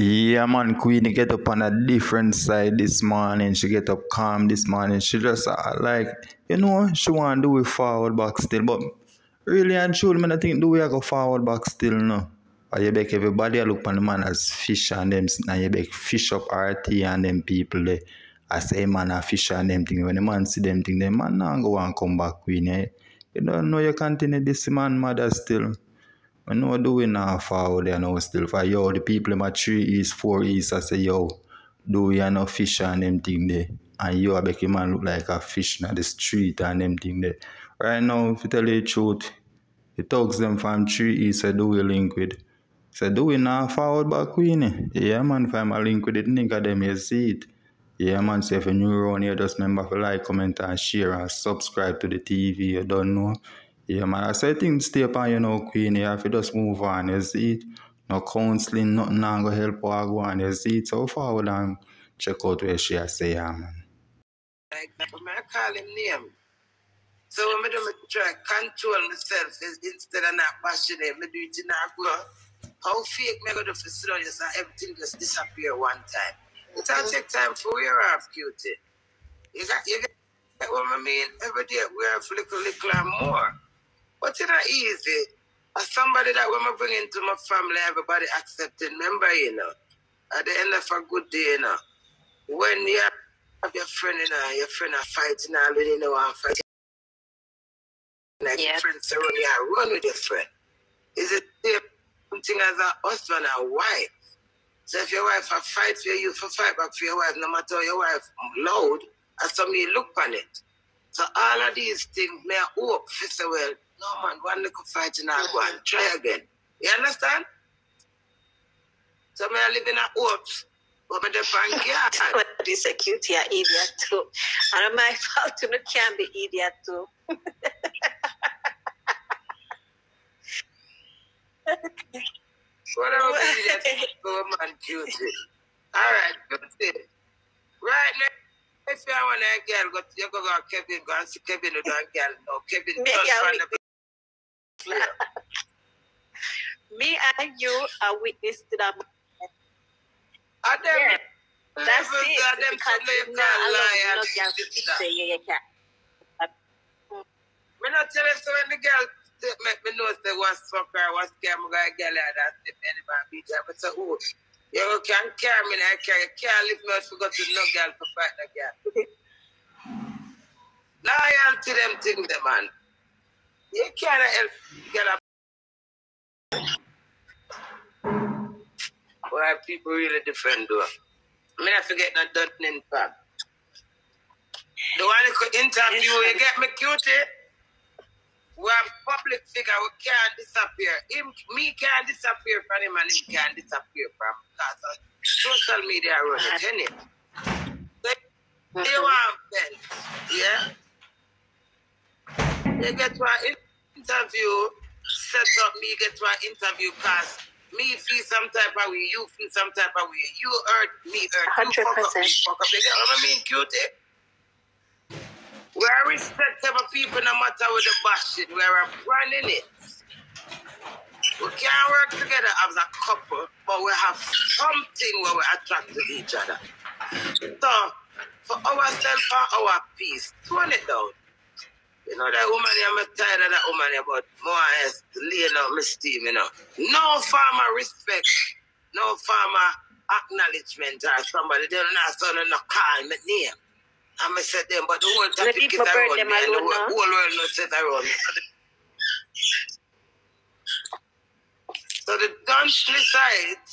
Yeah, man, Queenie get up on a different side this morning. She get up calm this morning. She just she want to do it forward back still. But really and truly, man, I think do we go forward back still no. Or you beg everybody look on the man as fish and them, and you beg fish up RT and them people there. I say man a fish and them thing. When the man see them thing, the man now go and come back, Queenie. You don't know you continue this man mother still. I know doing now forward there now still for yo, the people in my 3 East, 4 East, I say yo, do we no fish and them thing there. And you a make a man look like a fish in the street and them thing there. Right now, if you tell you the truth, the thugs them from 3 East say do we link with. Say do we now forward back Queenie? Yeah man, if I'm a link with it, nigga them you see it. Yeah man, so if you're new around here, just remember to like, comment and share and subscribe to the TV, you don't know. Yeah, man, I say things stay upon you now, Queenie. You have to just move on, you see it? No counseling, nothing now go help her go on, you see it? So forward and check out where she say, yeah, man. Like, I call him name. So when I do try control myself instead of not bashing him, I do it in a go. How fake me go to facility so everything just disappear one time. It will take time for wear off, cutie. You get what I mean? Every day wear off little and more. But it's not easy. As somebody that when I bring into my family, everybody accepting member, you know. At the end of a good day, you know. When you have your friend, you know, your friend are fighting already, you know, and fighting. Like your friend surround you, run with your friend. Is it the same thing as a husband and wife? So if your wife a fight for you, for fight back for your wife, no matter how your wife loud, as some you look on it. So all of these things may hope for say, well, no man, one little fight and I'll go and try again. You understand? So may I live in a hopes, but the bank yard. This a cutie idiot too. And my fault to not can be idiot too. Whatever idiot go man cutie. Alright, good. Right now. If you want a girl, you go to Kevin, go and see Kevin with a girl. No, Kevin, me and you are witness to that. That's it. Because you know, I love you say you can't. Me not tell you so when the girl make me know say what's fuck her, what's scam, I got a girl like that, if anybody beat her, but so who? You can't carry me like you can't leave me out to go to no girl to fight the girl. Loyal to them things, the man. You can't help girl. Why people really different though. I mean I forget not done in fact. The one who could interview, you get me cutie? We have public figure who can't disappear. Me can't disappear from him and him can't disappear from him because of social media run it, innit? So they want friends, yeah? They get to an interview, set up me, get to an interview because me feel some type of way, you feel some type of way. You hurt me, hurt 100%. you, fuck up me, fuck up. You get what I mean, cutie? We are respectable people no matter what the bullshit. We are running it. We can't work together as a couple, but we have something where we attract to each other. So, for ourselves and our peace, tone it down. You know that woman, I'm tired of that woman about more or less laying out my steam, you know. No farmer respect, no farmer acknowledgement or somebody, they're not so no call my name. I'm going to say them, but the whole topic is around me and the whole world knows it around me. So the dumply side,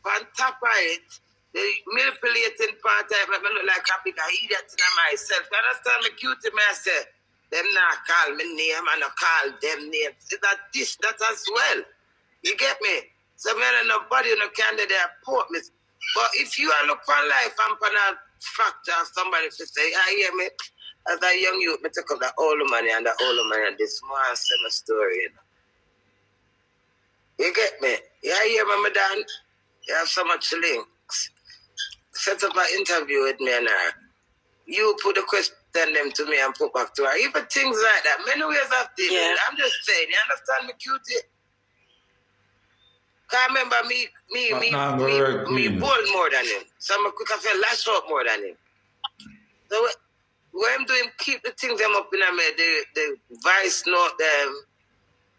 on top of it, the manipulating part of it, make me look like a big idiot in myself. You understand me, cutie, me I say, them not call me name and not call them names. That as well. You get me? So me and nobody no candidate report me. But if you are look on life and on a factor of somebody to say, I hear me, as a young youth, me take up the old money and the old money and this more and same story, you know. You get me? You hear me, madam? You have so much links. Set up an interview with me and her. You put the question them to me and put back to her. Even things like that. Many ways of dealing. I'm just saying, you understand me, cutie? Can't remember me bold more than him. So I could have lash out more than him. So what I'm doing, keep the things them up in me, the voice note them,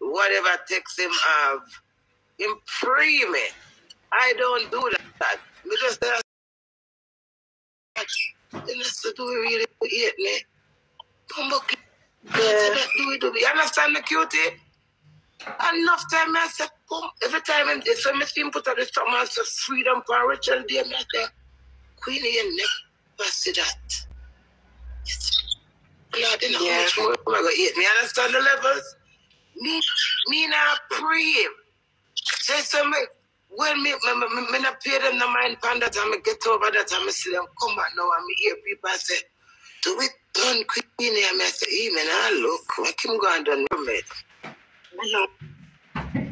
whatever text them have, improve me. I don't do that. Me just do it really hate me. Do you understand me, cutie? Enough time I say, every time I see him put up the stomach, I say, freedom for Rachel, dear, I say, Queenie, you never see that. Lord, you know how much more am I going to eat? Me understand the levels? Me not pray. Say so when me not pay them no mind pan that time, I get over that time, I see them come back now and me hear people say, do it done, Queenie, and I say, even I look, make him go and done me.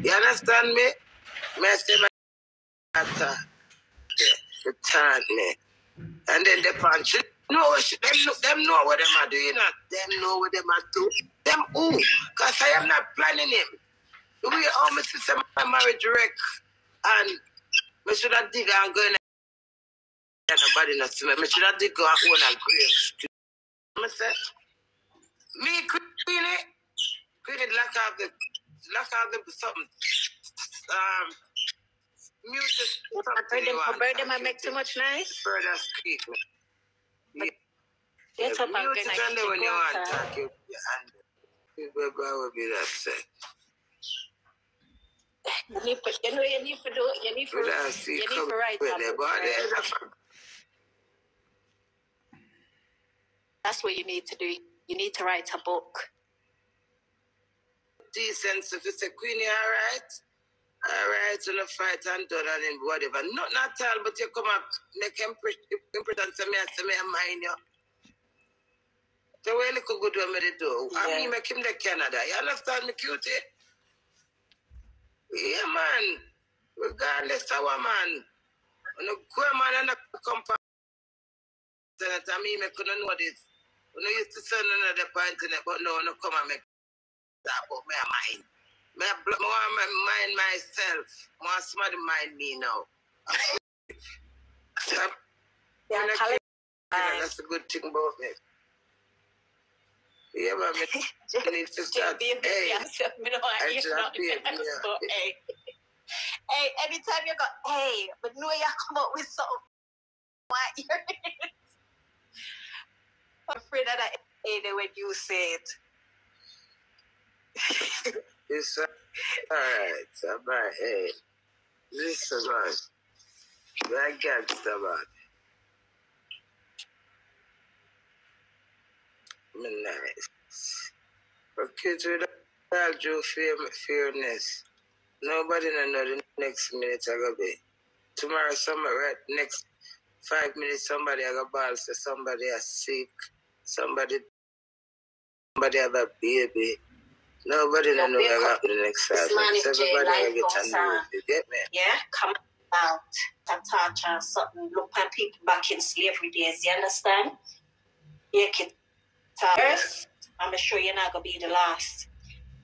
You understand me? Me say my the turn me. And then the punch. No, them know what them are doing. Them know what them are doing. Them who? Because I am not planning him. The way all my sister my marriage wreck and I should have dig and go in and nobody not see me. I should have dig and own a grave. I say, me Queenie lock the something. Music. Bird them I make too much noise. Bird that squeak me. Get up and music and then when you want to talk your hand. People will be that set. You need to write up. That's what you need to do. You need to write a book. Decent, if you say, Queenie, all right, so no fight and done and whatever. Not all, but you come up, make impression to me and say, I mind you. The way you could do me do. I mean, make him the Canada. You understand me, cutie? Yeah, man. Regardless of what man. When you go, man, and come back, I mean, I couldn't know this. When I used to send another point in it, but no, come and make that about my mind. I want to mind myself. I want somebody mind me now. That's a good thing about me. Yeah, but I need to start. Hey, anytime you go, hey, but no, you come up with something. I'm afraid that I hate it when you say it. It's alright, about hey. Listen, man. I got about nice. For kids without your fairness, nobody know the next minute I go be. Tomorrow, somebody, right, next 5 minutes, somebody I go ball, say somebody is sick, somebody have a baby. Nobody know what happened the next 5 minutes. Everybody will get a you get me? Yeah, come out and touch on something. Look at people back in slavery days, you understand? You can first, I'm sure you're not going to be the last.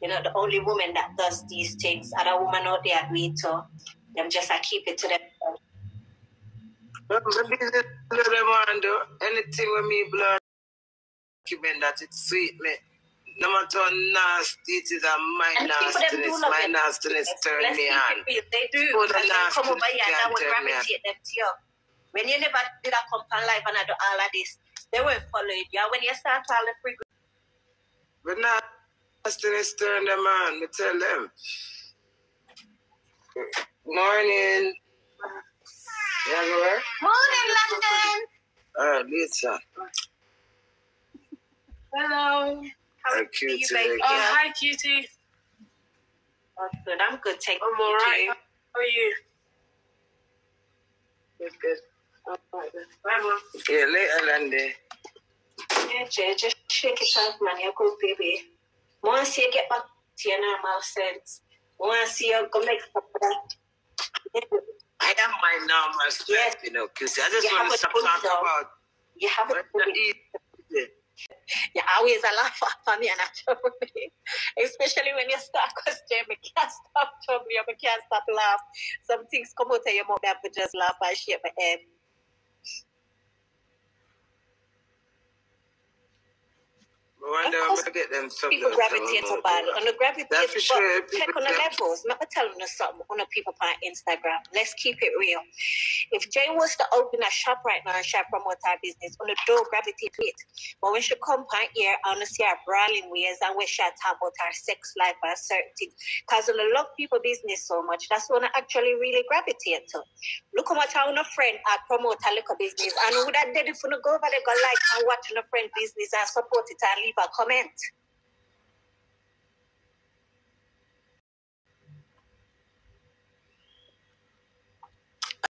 You're not the only woman that does these things. Other women out there agree to them, just keep it to them. Anything with me blood, given that it's sweet me. No matter how nasty it is, my nastiness turn me on. They do. Come over here and I will gravitate them to you. When you never did a come on live and I do all of this, they won't follow you. When you start all the free. But nastiness turn them on, me tell them. Morning. You go where? Morning, London. Lisa. Hello. Hi, Cutie. Hi, Cutie. That's good. I'm good. I'm alright. How are you? Good. Alright then. Bye, Mom. Yeah, later, Landy. Yeah, Jay, just shake it off, man. You're good, baby. Once you get back to your normal sense, once you go make stuff I am my normal strength, you know, Cutie. I just want to stop talking about. You have it. You always a laugh at me and I trouble me. Especially when you start question, me can't stop trouble you, me can't stop laugh. Some things come out of your mouth that I just laugh and shake my head. Get them people gravitate to bad and the gravitate to sure, check on the levels. Let me tell you something on the people on Instagram. Let's keep it real. If Jay was to open a shop right now and shop promote our business, on the door gravitate to it. But when she come on here and see our brawling ways and when she talk about our sex life and certain things, because I love people business so much, that's what I actually really gravitate to. Look how much I want a friend promote a little business and would I did if you go over there go like and watch a friend business and support it and leave a comment.